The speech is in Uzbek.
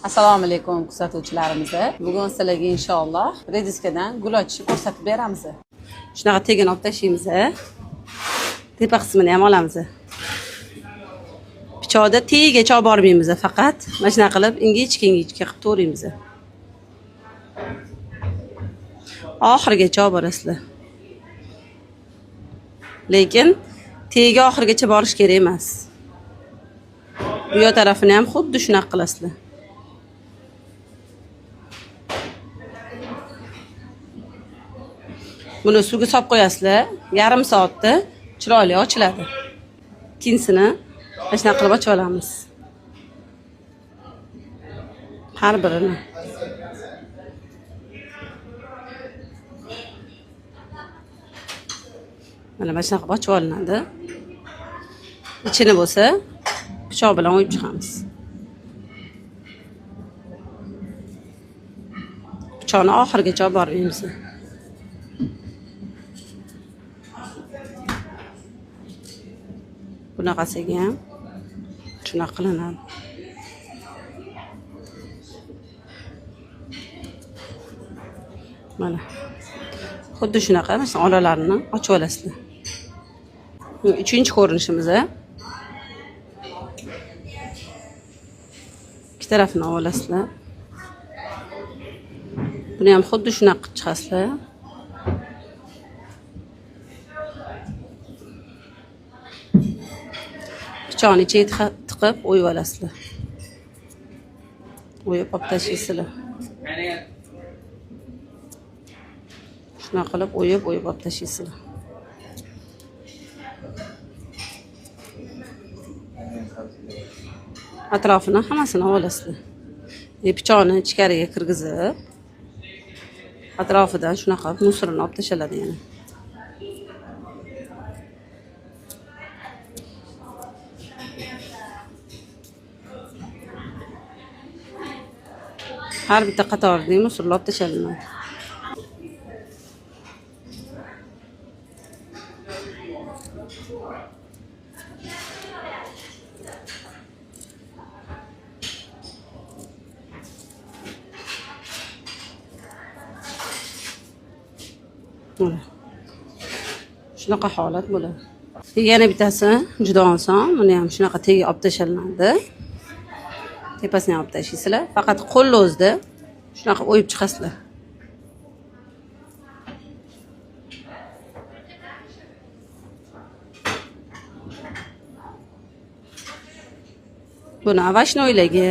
Assalomu alaykum kuzatuvchilarimiz. Bugun sizlarga inshaalloh rediskadan gul ochishni ko'rsatib beramiz. Shunaqa tegini olib tashlaymiz. Tepa qismini ham olamiz. Pichoqda tegigacha olib bormaymiz, faqat mana shunaqa qilib ingichka qilib to'g'raymiz. Oxirigacha olib borasizlar. Lekin tegi oxirigacha borish kerak emas. Bu yo tarafini ham xuddi shunaqa qilasizlar. Buni suvga solib qo'yasizlar, yarim soatda chiroyli ochiladi. Ikkinchisini mana shunaqa qilib ochib olamiz. Har birini. Mana shunaqa qilib ochib olinadi. Ichini bo'lsa pichoq bilan o'yib chiqamiz. Pichoqni oxirigacha olib bormaymiz. Bunaqasiga ham shunaqa qilinadi. Mana xuddi shunaqa olalarini ochib olasizlar. Uchinchi ko'rinishimiz. Ikki tarafini olasizlar. Buni ham xuddi shunaqa qilib chiqasizlar. Pichoqni ichiga tiqib o'yib olasizlar. O'yib olib tashlaysizlar. Shunaqa qilib o'yib olib tashlaysizlar. Atrofini hammasini olasizlar. Pichoqni ichkariga kirgizib, atrofidan shunaqa musirini olib tashladi yana. Har bitta qatoridan musorlar olib tashlalinadi. Shunaqa holat bo'ladi. Yana bittasi juda oson. Buni ham shunaqa tegi olib tashlalinadi. Tepasini olib tashlaysizlar. Faqat qo'lni o'zida shunaqa o'yib chiqasizlar. Buni avashnoylarga